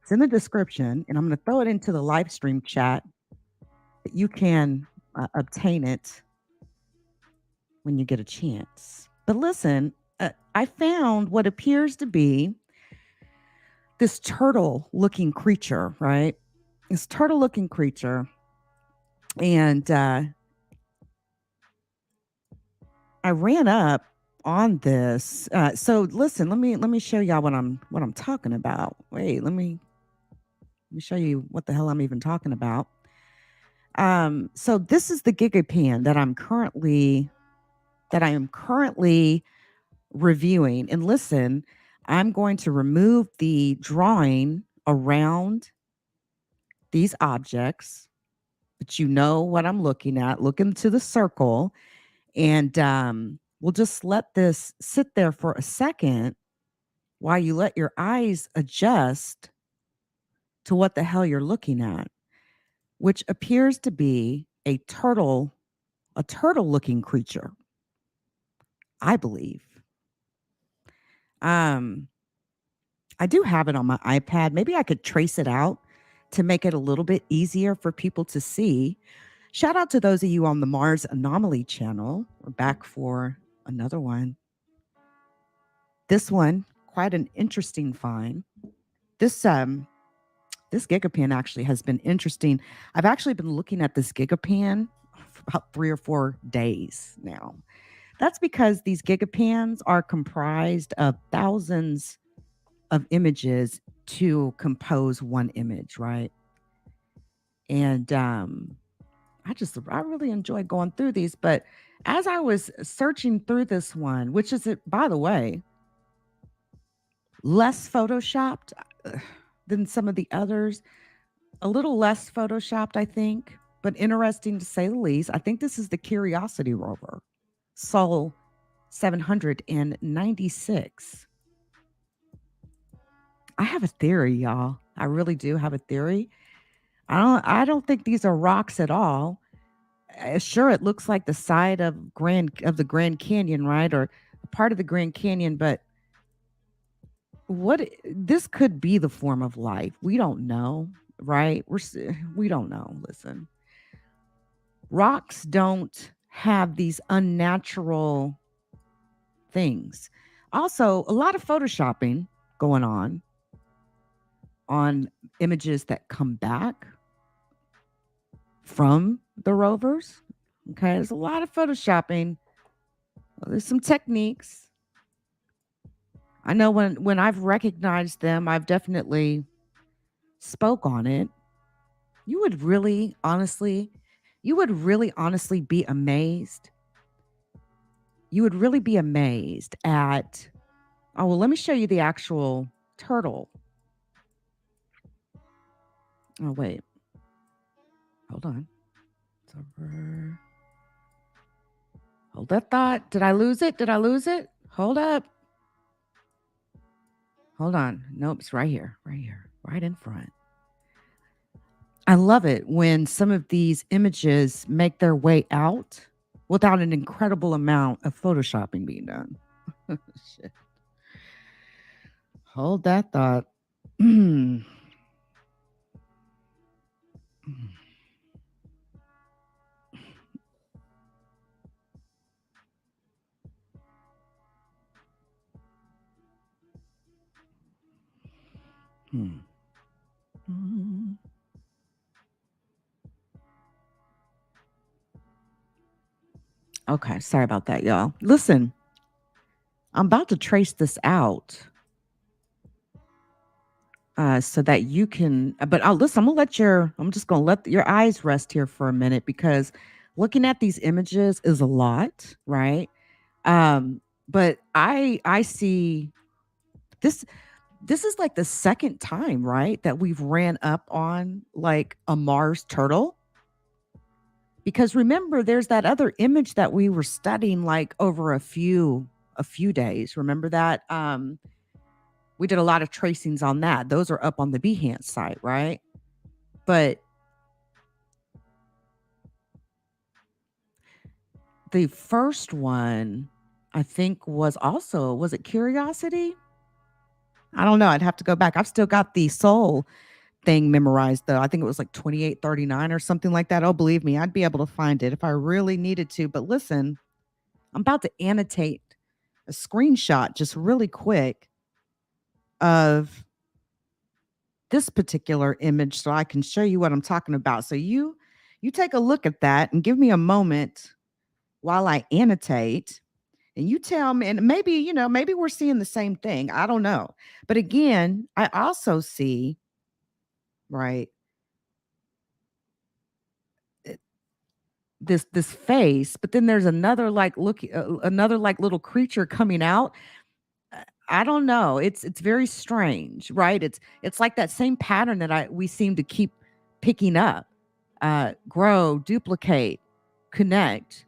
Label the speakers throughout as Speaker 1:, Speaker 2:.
Speaker 1: It's in the description, and I'm going to throw it into the live stream chat. You can obtain it when you get a chance. But listen, I found what appears to be this turtle looking creature, right? This turtle looking creature. And I ran up on this. So listen, let me show y'all what I'm talking about. Wait, let me show you what the hell I'm even talking about. So this is the GigaPan that I am currently reviewing. And listen, I'm going to remove the drawing around these objects, but you know what I'm looking at. Look into the circle, and we'll just let this sit there for a second while you let your eyes adjust to what the hell you're looking at, which appears to be a turtle looking creature, I believe. Um, I do have it on my iPad. Maybe I could trace it out to make it a little bit easier for people to see. Shout out to those of you on the Mars Anomaly channel. We're back for another one. This one, quite an interesting find. This GigaPan actually has been interesting. I've actually been looking at this GigaPan for about 3 or 4 days now. That's because these GigaPans are comprised of thousands of images to compose one image, right? And I really enjoy going through these. But as I was searching through this one, which is, by the way, less photoshopped than some of the others, a little less photoshopped, I think, but interesting to say the least. I think this is the Curiosity rover, Sol 796. I have a theory, y'all. I really do have a theory. I don't think these are rocks at all. Sure, it looks like the side of the Grand Canyon, right? Or part of the Grand Canyon, but this could be the form of life. We don't know, right? We don't know. Listen, rocks don't have these unnatural things. Also, a lot of photoshopping going on images that come back from the rovers. Okay, there's a lot of photoshopping. There's some techniques. I know when I've recognized them, I've definitely spoke on it. You would really honestly, you would really honestly be amazed. You would really be amazed at, oh, well, let me show you the actual turtle. Oh, wait. Hold on. It's over. Hold that thought. Did I lose it? Did I lose it? Hold up. Hold on. Nope, it's right here. Right here. Right in front. I love it when some of these images make their way out without an incredible amount of photoshopping being done. Shit. Hold that thought. Hmm. Okay, sorry about that, y'all. Listen, I'm about to trace this out so that you can. But I'll listen. I'm just gonna let your eyes rest here for a minute because looking at these images is a lot, right? But I see this. This is like the second time, right, that we've ran up on like a Mars turtle. Because remember, there's that other image that we were studying like over a few days. Remember that? We did a lot of tracings on that. Those are up on the Behance site, right? But the first one, I think, was it Curiosity? I don't know. I'd have to go back. I've still got the soul thing memorized though. I think it was like 2839 or something like that. Oh, believe me, I'd be able to find it if I really needed to. But listen, I'm about to annotate a screenshot just really quick of this particular image so I can show you what I'm talking about. So you take a look at that and give me a moment while I annotate and you tell me, and maybe, maybe we're seeing the same thing. I don't know. But again, I also see, right, eh, this face, but then there's another like another like little creature coming out. I don't know. It's very strange, right? It's like that same pattern that I we seem to keep picking up. Grow, duplicate, connect,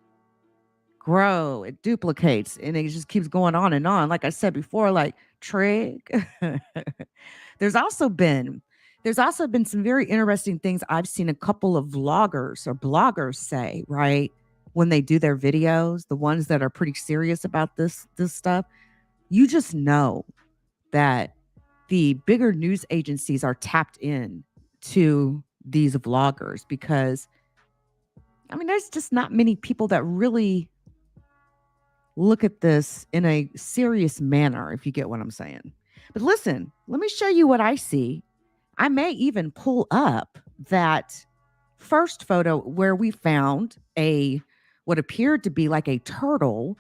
Speaker 1: grow, it duplicates, and it just keeps going on and on. Like I said before, like trig. there's also been there's also been some very interesting things I've seen a couple of vloggers or bloggers say, right? When they do their videos, the ones that are pretty serious about this stuff, you just know that the bigger news agencies are tapped in to these vloggers because I mean there's just not many people that really look at this in a serious manner, if you get what I'm saying. But listen, let me show you what I see. I may even pull up that first photo where we found a what appeared to be like a turtle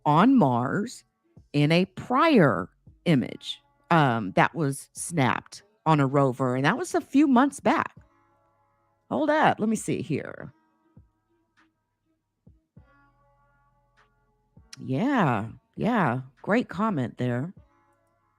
Speaker 1: on Mars in a prior image that was snapped on a rover, and that was a few months back. Hold up, let me see here. Yeah, yeah, great comment there.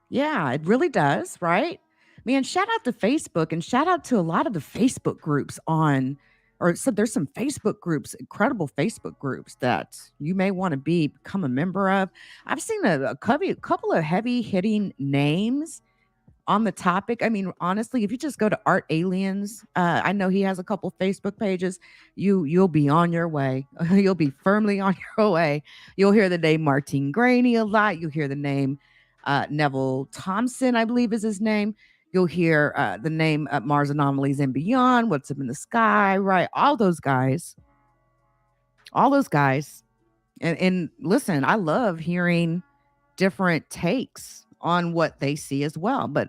Speaker 1: Yeah, it really does, right? Man, shout out to Facebook and shout out to a lot of the Facebook groups on, or so there's some Facebook groups, incredible Facebook groups that you may want to become a member of. I've seen a couple of heavy hitting names on the topic. I mean, honestly, if you just go to Art Aliens, I know he has a couple Facebook pages. You'll be on your way. You'll be firmly on your way. You'll hear the name Martine Graney a lot. You'll hear the name Neville Thompson, I believe is his name. You'll hear the name Mars Anomalies and Beyond. What's up in the sky? Right, all those guys. And listen, I love hearing different takes on what they see as well. But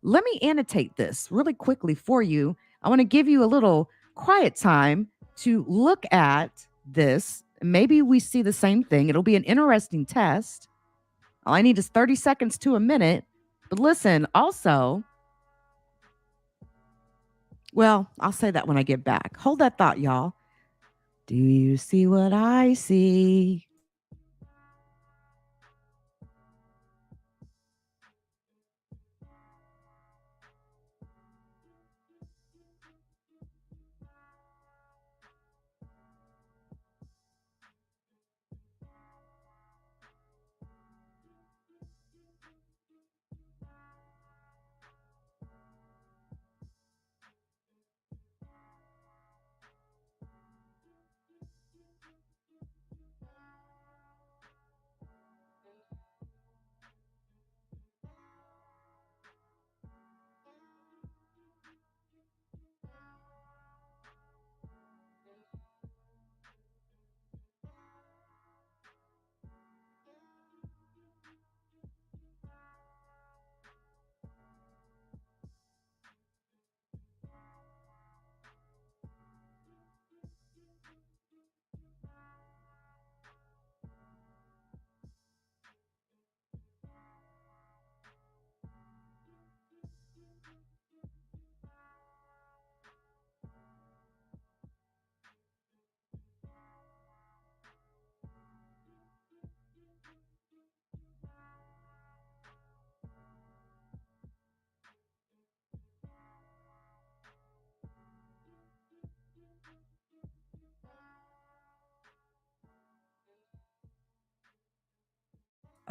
Speaker 1: let me annotate this really quickly for you. I want to give you a little quiet time to look at this. Maybe we see the same thing. It'll be an interesting test. All I need is 30 seconds to a minute. But listen, also, well, I'll say that when I get back. Hold that thought, y'all. Do you see what I see?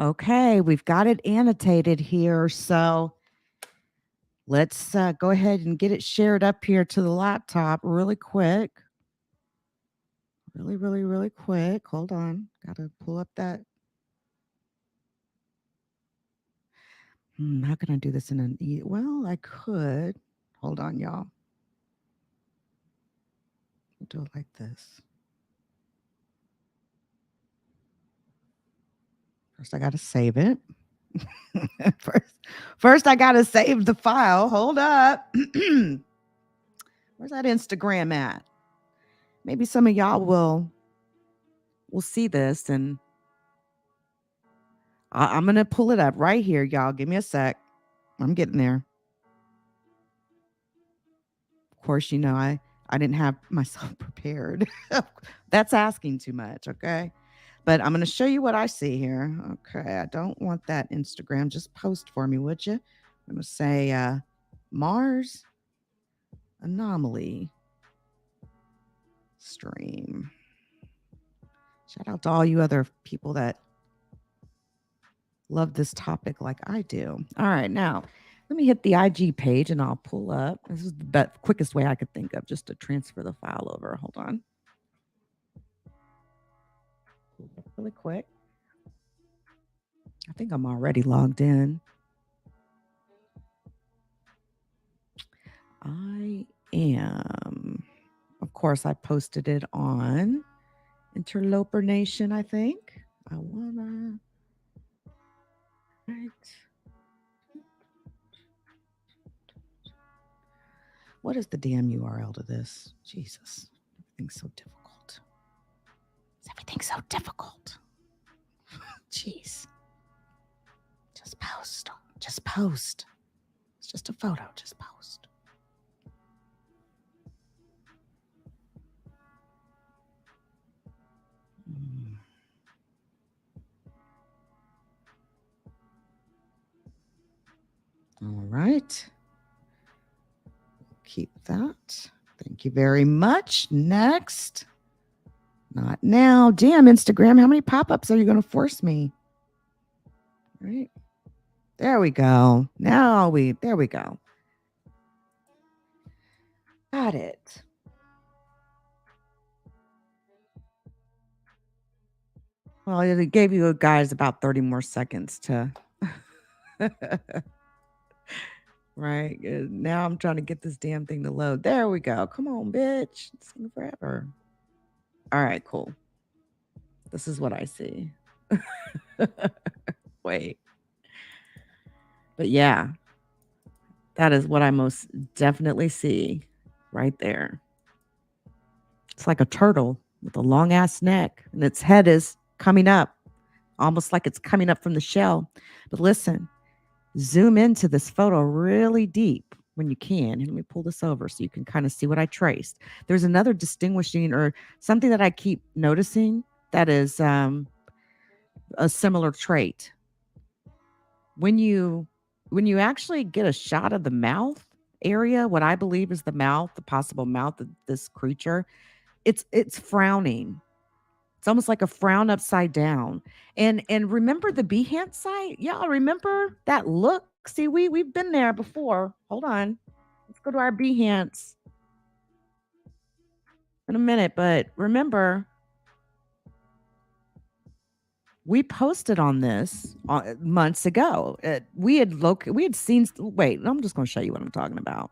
Speaker 1: Okay, we've got it annotated here. So let's go ahead and get it shared up here to the laptop really quick. Really, really, really quick. Hold on. Got to pull up that. How can I do this in an well, I could. Hold on, y'all. I'll do it like this. First, I got to save it. first, I got to save the file. Hold up. Where's that Instagram at? Maybe some of y'all will see this, and I'm gonna pull it up right here, y'all. Give me a sec. I'm getting there. Of course, I didn't have myself prepared. That's asking too much, okay? But I'm going to show you what I see here. Okay, I don't want that Instagram. Just post for me, would you? I'm going to say Mars Anomaly stream. Shout out to all you other people that love this topic like I do. All right, now let me hit the IG page and I'll pull up. This is the quickest way I could think of just to transfer the file over. Hold on. Really quick. I think I'm already logged in. I am. Of course, I posted it on Interloper Nation, I think. I wanna. Right. What is the damn URL to this? Jesus. Everything's so difficult. Everything's so difficult. Jeez. Just post. Just post. It's just a photo. Just post. All right. Keep that. Thank you very much. Next. Not now. Damn, Instagram. How many pop-ups are you going to force me? Right. There we go. There we go. Got it. Well, it gave you guys about 30 more seconds to. Right. Now I'm trying to get this damn thing to load. There we go. Come on, bitch. It's taking forever. All right, cool. This is what I see. Wait. But yeah, that is what I most definitely see right there. It's like a turtle with a long ass neck, and its head is coming up, almost like it's coming up from the shell. But listen, zoom into this photo really deep when you can. And let me pull this over so you can kind of see what I traced. There's another distinguishing or something that I keep noticing that is a similar trait. When you actually get a shot of the mouth area, what I believe is the mouth, the possible mouth of this creature, it's frowning. It's almost like a frown upside down. And remember the Behance site? Y'all remember that look? See, we've been there before. Hold on. Let's go to our Behance in a minute. But remember, we posted on this months ago. We had seen. Wait, I'm just going to show you what I'm talking about.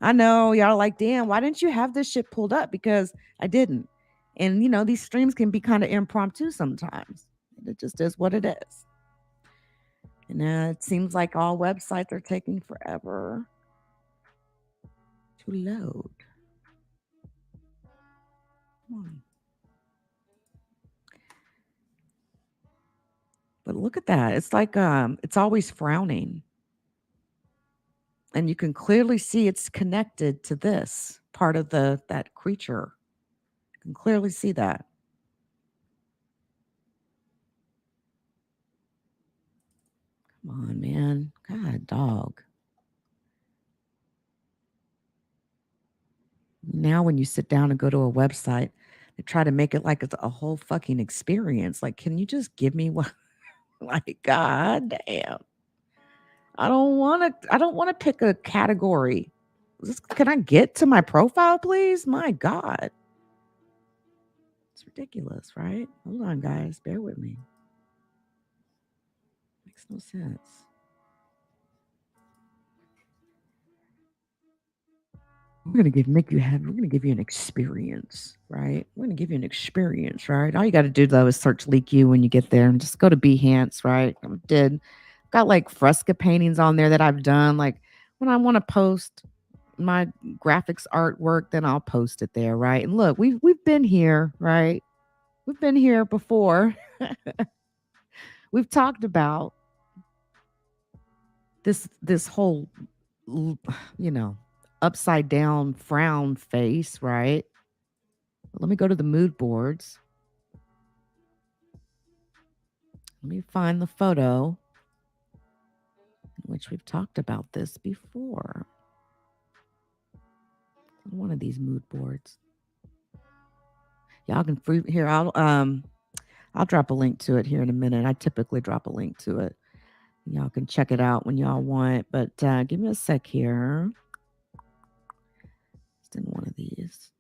Speaker 1: I know y'all are like, damn, why didn't you have this shit pulled up? Because I didn't. And these streams can be kind of impromptu sometimes. It just is what it is. And it seems like all websites are taking forever to load. Come on. But look at that. It's like it's always frowning. And you can clearly see it's connected to this part of that creature. You can clearly see that. Come on, man. God, dog. Now when you sit down and go to a website, they try to make it like it's a whole fucking experience. Like, can you just give me what like, god damn. I don't want to pick a category. Can I get to my profile, please? My God. It's ridiculous, right? Hold on, guys. Bear with me. Makes no sense. we're gonna give you an experience, right? We're gonna give you an experience, right? All you got to do though is search LeakYou when you get there, and just go to Behance, right? I did got like fresco paintings on there that I've done. Like when I want to post my graphics artwork, then I'll post it there, right? And look, we've been here, right? We've been here before. We've talked about this whole you know, upside down frown face, right? Let me go to the mood boards. Let me find the photo in which we've talked about this before. One of these mood boards. Y'all can free here. I'll drop a link to it here in a minute. I typically drop a link to it. Y'all can check it out when y'all want. But give me a sec here. Just in one of these.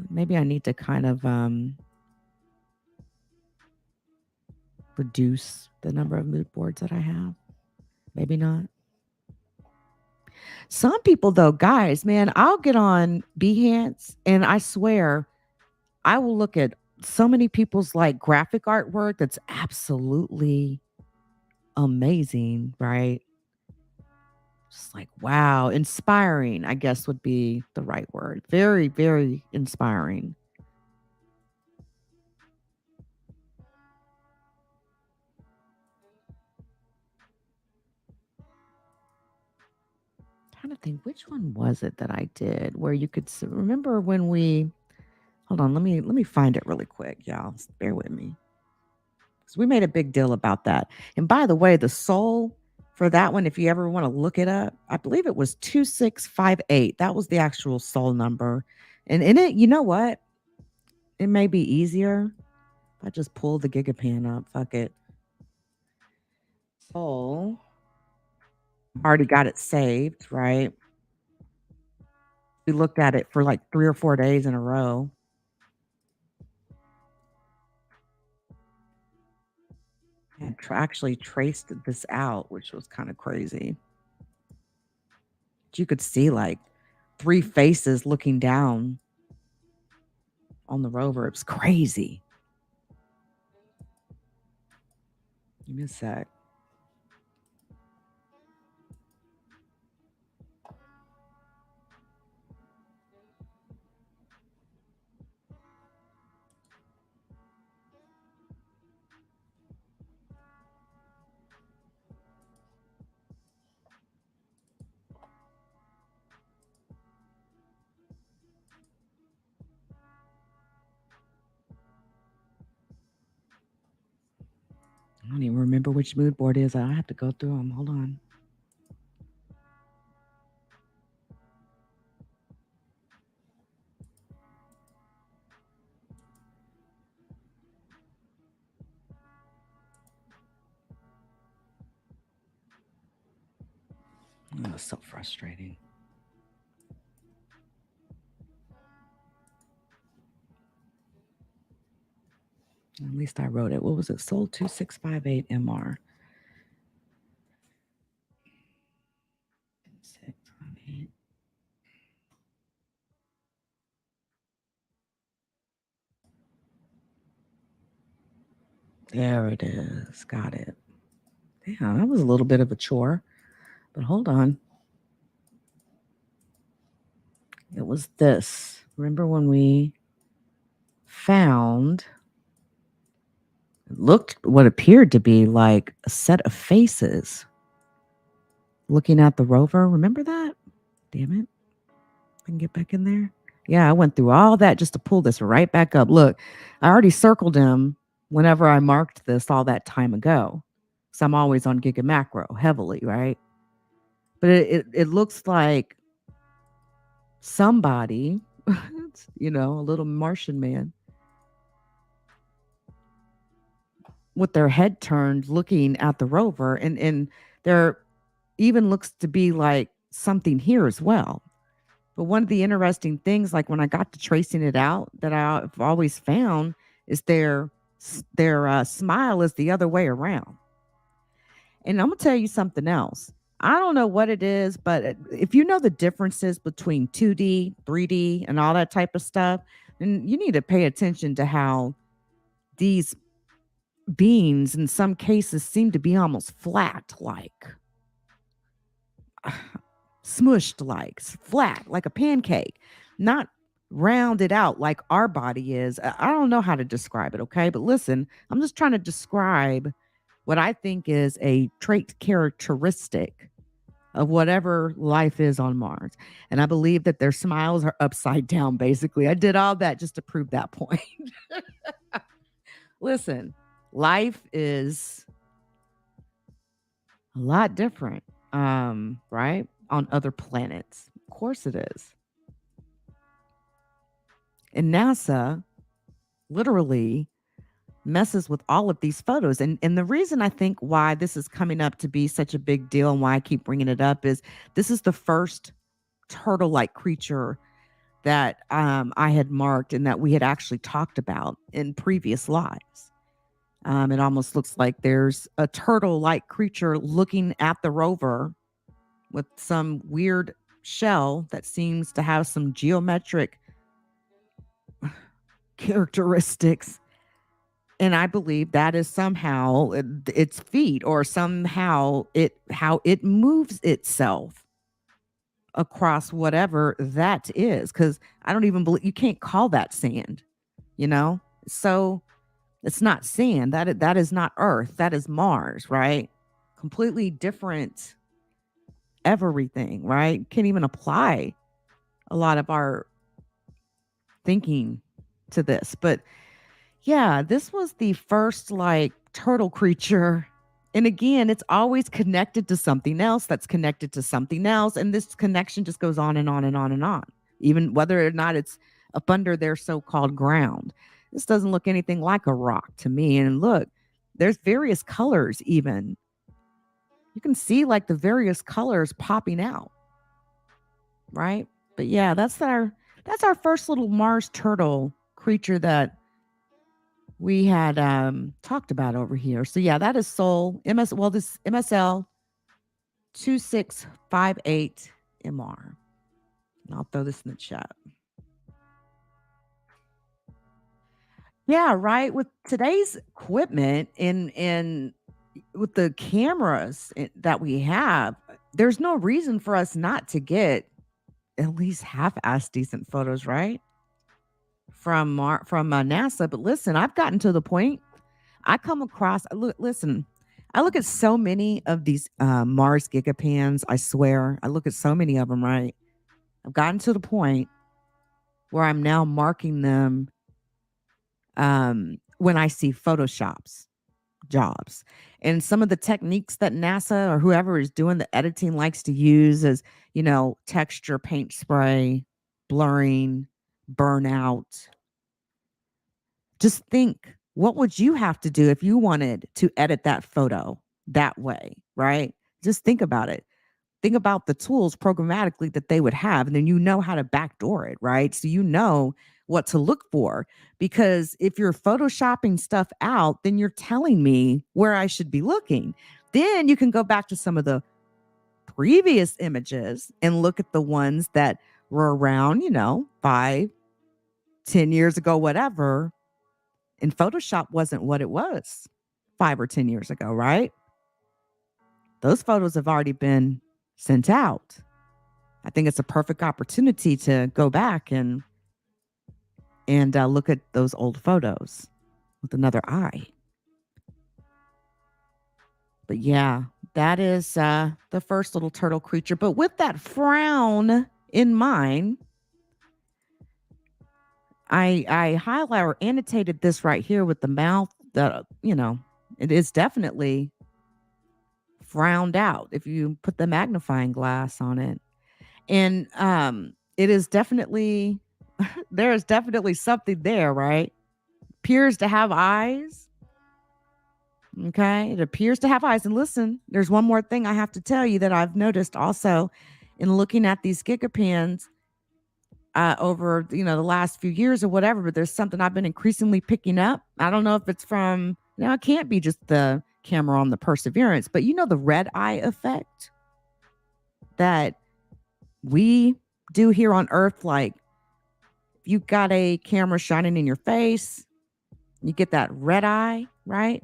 Speaker 1: Maybe I need to kind of reduce the number of mood boards that I have. Maybe not. Some people, though, guys, man, I'll get on Behance and I swear I will look at so many people's like graphic artwork that's absolutely amazing, right? Just like, wow, inspiring, I guess would be the right word. Very, very inspiring. Trying to think, which one was it that I did where you could remember when we hold on, let me find it really quick, y'all. Just bear with me. So we made a big deal about that. And by the way, the soul for that one, if you ever want to look it up, I believe it was 2658. That was the actual soul number. And in it, you know what? It may be easier if I just pull the gigapan up. Fuck it. Soul. Already got it saved, right? We looked at it for like 3 or 4 days in a row. And actually traced this out, which was kind of crazy. You could see like 3 faces looking down on the rover. It was crazy. Give me a sec. I don't even remember which mood board it is. I have to go through them. Hold on. Oh, it's so frustrating. At least I wrote it. What was it? Soul 2658 MR. 658. There it is. Got it. Yeah, that was a little bit of a chore. But hold on. It was this. Remember when we found it looked what appeared to be like a set of faces looking at the rover? Remember that? Damn it. I can get back in there. Yeah, I went through all that just to pull this right back up. Look, I already circled him whenever I marked this all that time ago. So I'm always on Giga Macro heavily, right? But it looks like somebody, a little Martian man with their head turned looking at the rover. And there even looks to be like something here as well. But one of the interesting things, like when I got to tracing it out, that I've always found is their smile is the other way around. And I'm gonna tell you something else. I don't know what it is, but if you know the differences between 2D, 3D, and all that type of stuff, then you need to pay attention to how these beans, in some cases, seem to be almost flat, like smushed, like flat, like a pancake, not rounded out like our body is. I don't know how to describe it, okay? But listen, I'm just trying to describe what I think is a trait characteristic of whatever life is on Mars. And I believe that their smiles are upside down, basically. I did all that just to prove that point. Listen, life is a lot different, right? On other planets. Of course it is. And NASA literally messes with all of these photos. And the reason I think why this is coming up to be such a big deal and why I keep bringing it up is this is the first turtle-like creature that I had marked and that we had actually talked about in previous lives. It almost looks like there's a turtle-like creature looking at the rover with some weird shell that seems to have some geometric characteristics. And I believe that is somehow its feet or somehow how it moves itself across whatever that is. Because I don't even believe you can't call that sand, you know? So it's not sand. That is not Earth. That is Mars, right? Completely different everything, right? Can't even apply a lot of our thinking to this. But yeah, this was the first like turtle creature. And again, it's always connected to something else that's connected to something else. And this connection just goes on and on and on and on, even whether or not it's up under their so called ground. This doesn't look anything like a rock to me. And look, there's various colors, even. You can see like the various colors popping out, right? But yeah, that's our first little Mars turtle creature that we had talked about over here. So yeah, that is Soul this MSL 2658 MR. And I'll throw this in the chat. Yeah, right. With today's equipment and with the cameras that we have, there's no reason for us not to get at least half-ass decent photos, right? From NASA. But listen, I've gotten to the point. I come across listen. I look at so many of these Mars gigapans. I swear, I look at so many of them. Right, I've gotten to the point where I'm now marking them when I see Photoshop's jobs. And some of the techniques that NASA or whoever is doing the editing likes to use is, texture, paint spray, blurring, burnout. Just think, what would you have to do if you wanted to edit that photo that way, right? Just think about it. Think about the tools programmatically that they would have, and then you know how to backdoor it, right? So you know what to look for. Because if you're photoshopping stuff out, then you're telling me where I should be looking. Then you can go back to some of the previous images and look at the ones that were around, 5, 10 years ago, whatever. And Photoshop wasn't what it was 5 or 10 years ago, right? Those photos have already been sent out. I think it's a perfect opportunity to go back and look at those old photos with another eye. But yeah, that is the first little turtle creature. But with that frown in mind, I highlight or annotated this right here with the mouth that, it is definitely frowned out if you put the magnifying glass on it. And it is definitely, there is definitely something there, right? Appears to have eyes. Okay. It appears to have eyes. And listen, there's one more thing I have to tell you that I've noticed also in looking at these gigapans over, the last few years or whatever, but there's something I've been increasingly picking up. I don't know if it's from, it can't be just the camera on the Perseverance, but the red eye effect. that we do here on Earth. Like, if you got a camera shining in your face, you get that red eye, right?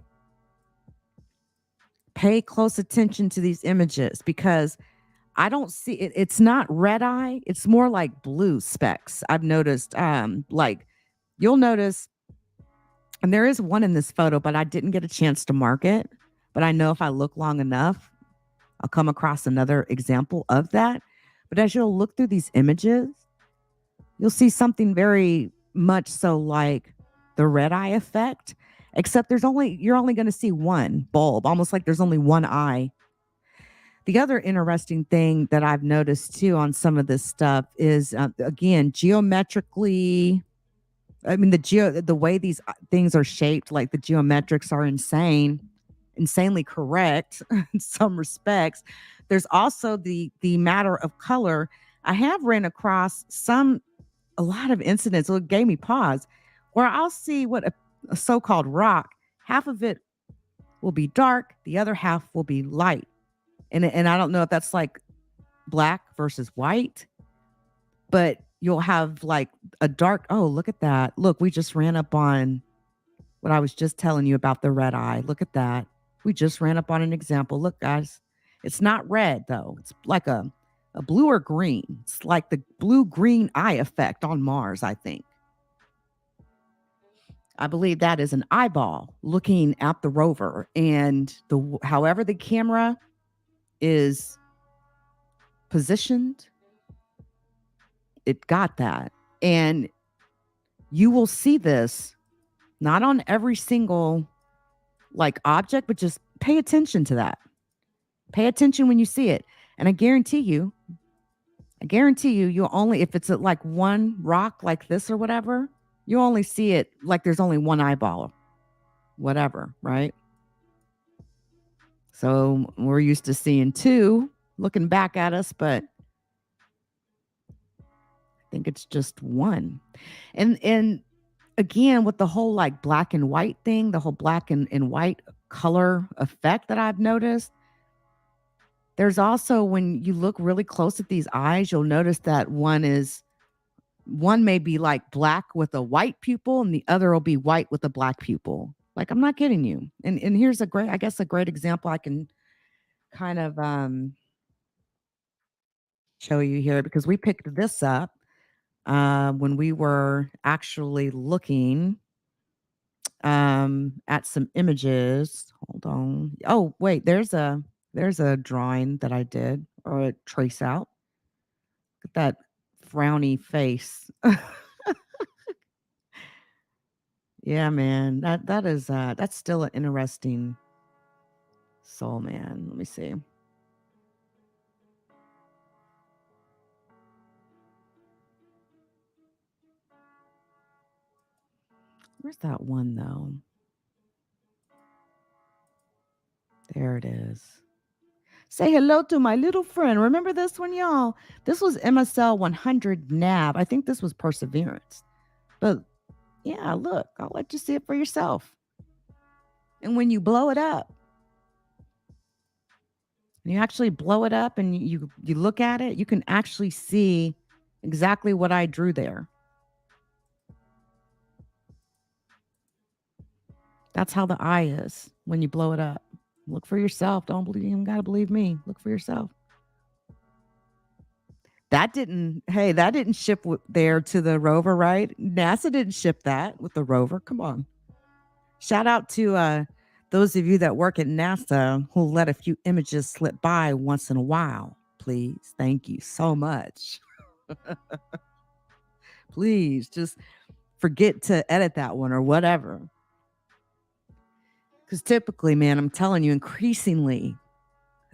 Speaker 1: Pay close attention to these images because I don't see it. It's not red eye. It's more like blue specks. I've noticed, like you'll notice, and there is one in this photo, but I didn't get a chance to mark it. But I know if I look long enough, I'll come across another example of that. But as you'll look through these images, you'll see something very much so like the red eye effect, except you're only going to see one bulb, almost like there's only one eye. The other interesting thing that I've noticed too on some of this stuff is again geometrically. I mean the way these things are shaped, like the geometrics are insanely correct in some respects. There's also the matter of color. I have ran across a lot of incidents. So it gave me pause where I'll see what a so-called rock. Half of it will be dark, the other half will be light, and I don't know if that's like black versus white, but you'll have like a dark. Oh, look at that! Look, we just ran up on what I was just telling you about the red eye. Look at that. We just ran up on an example. Look, guys, it's not red though. It's like a blue or green. It's like the blue green eye effect on Mars, I think. I believe that is an eyeball looking at the rover, and the however the camera is positioned, it got that. And you will see this not on every single like object, but just pay attention to that. Pay attention when you see it. And I guarantee you, you'll only, if it's at like one rock like this or whatever, you only see it like there's only one eyeball, whatever, right? So we're used to seeing two looking back at us, but I think it's just one. And again, with the whole like black and white thing, the whole black and white color effect that I've noticed, there's also when you look really close at these eyes, you'll notice that one may be like black with a white pupil and the other will be white with a black pupil. Like, I'm not kidding you. And here's a great example I can kind of show you here because we picked this up when we were actually looking at some images. Hold on. Oh, wait, there's a drawing that I did or a trace out. Look at that frowny face. Yeah, man. That's still an interesting soul, man. Let me see. Where's that one though? There it is. Say hello to my little friend. Remember this one, y'all? This was MSL 100 NAV. I think this was Perseverance. But yeah, look, I'll let you see it for yourself. And when you blow it up, you actually blow it up and you look at it, you can actually see exactly what I drew there. That's how the eye is when you blow it up. Look for yourself. Don't believe you gotta believe me. Look for yourself. That didn't ship there to the rover, right? NASA didn't ship that with the rover. Come on. Shout out to those of you that work at NASA who let a few images slip by once in a while. Please. Thank you so much. Please just forget to edit that one or whatever. Because typically, man, I'm telling you, increasingly,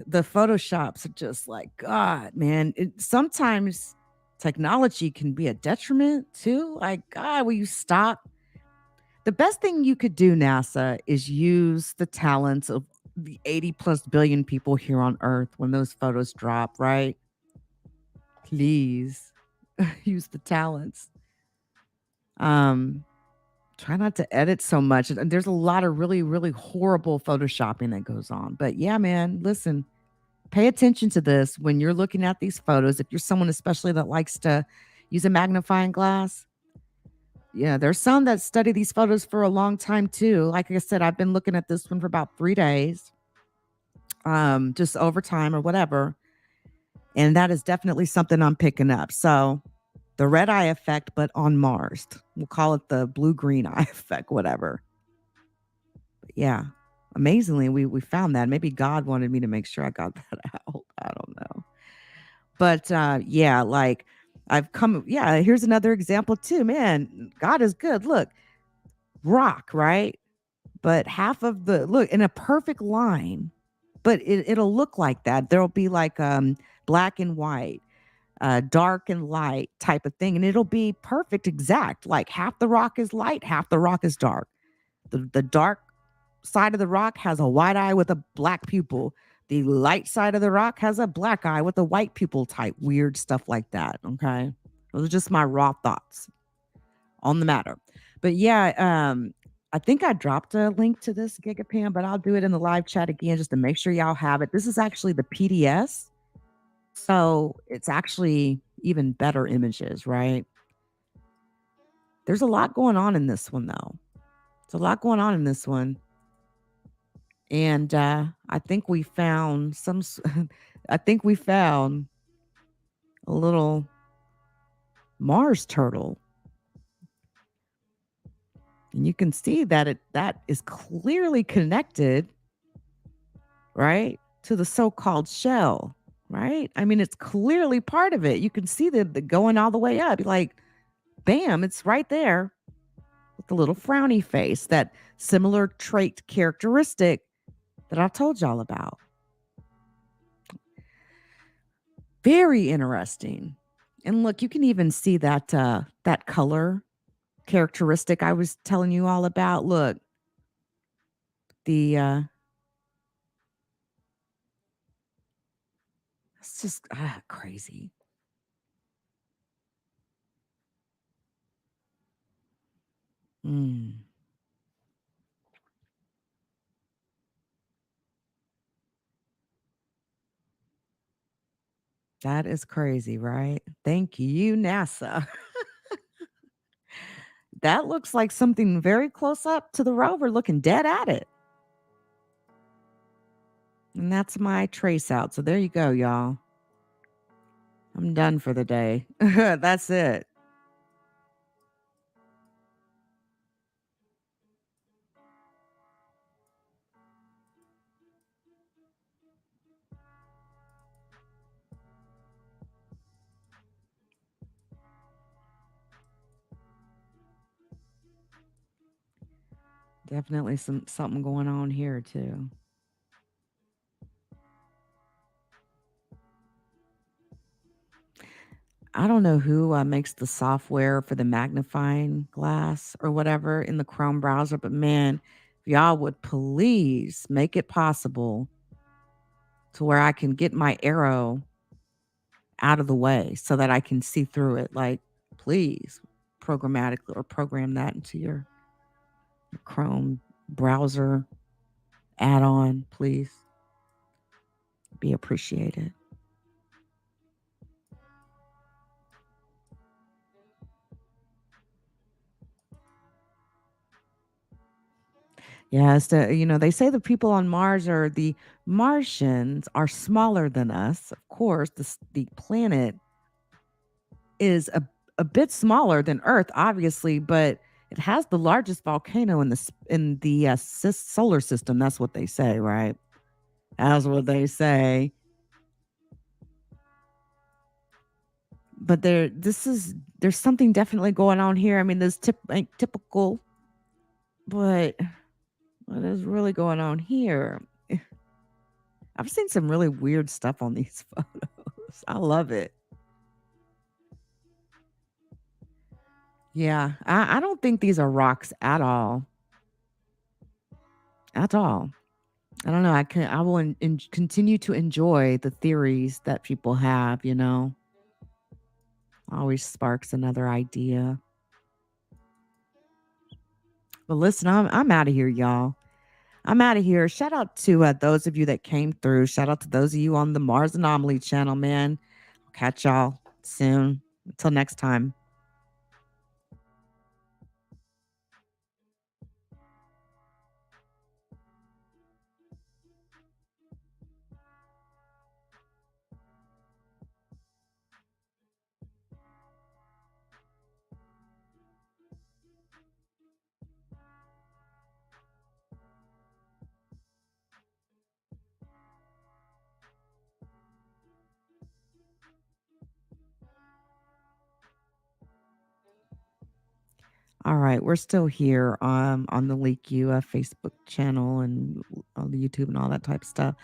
Speaker 1: the photoshops are just like, God, man. Sometimes technology can be a detriment too. Like, God, will you stop? The best thing you could do, NASA, is use the talents of the 80 plus billion people here on Earth when those photos drop, right? Please use the talents. Try not to edit so much. There's a lot of really, really horrible photoshopping that goes on. But yeah, man, listen, pay attention to this when you're looking at these photos. If you're someone especially that likes to use a magnifying glass, yeah, there's some that study these photos for a long time too. Like I said, I've been looking at this one for about 3 days, just over time or whatever. And that is definitely something I'm picking up. So the red eye effect, but on Mars. We'll call it the blue green eye effect, whatever. But yeah. Amazingly, we found that. Maybe God wanted me to make sure I got that out. I don't know. But yeah, like I've come, yeah, here's another example too. Man, God is good. Look, rock, right? But half of the look in a perfect line, but it'll look like that. There'll be like black and white, dark and light type of thing. And it'll be perfect, exact. Like half the rock is light, half the rock is dark. The dark side of the rock has a white eye with a black pupil. The light side of the rock has a black eye with a white pupil type. Weird stuff like that. Okay. Those are just my raw thoughts on the matter. But yeah, I think I dropped a link to this GigaPam, but I'll do it in the live chat again just to make sure y'all have it. This is actually the PDS. So it's actually even better images, right? There's a lot going on in this one, though. There's a lot going on in this one. And I think we found I think we found a little Mars turtle. And you can see that that is clearly connected, right, to the so-called shell, right? I mean, it's clearly part of it. You can see the going all the way up. Like, bam, it's right there with the little frowny face, that similar trait characteristic that I told y'all about. Very interesting. And look, you can even see that that color characteristic I was telling you all about. Look, the it's just crazy. Mm, that is crazy, right? Thank you, NASA. That looks like something very close up to the rover looking dead at it. And that's my trace out. So there you go, y'all. I'm done for the day. That's it. Definitely something going on here too. I don't know who makes the software for the magnifying glass or whatever in the Chrome browser, but man, if y'all would please make it possible to where I can get my arrow out of the way so that I can see through it. Like, please programmatically or program that into your Chrome browser add on, please. Be appreciated. Yes, they say the people on Mars or the Martians are smaller than us. Of course, the planet is a bit smaller than Earth, obviously, but it has the largest volcano in the solar system. That's what they say, right? That's what they say. But there's something definitely going on here. I mean, there's ain't typical, but what is really going on here? I've seen some really weird stuff on these photos. I love it. Yeah, I don't think these are rocks at all. At all. I don't know. I will continue to enjoy the theories that people have. Always sparks another idea. But listen, I'm out of here, y'all. I'm out of here. Shout out to those of you that came through. Shout out to those of you on the Mars Anomaly channel, man. Catch y'all soon. Until next time. All right, we're still here on the LeakYou Facebook channel and on the YouTube and all that type of stuff.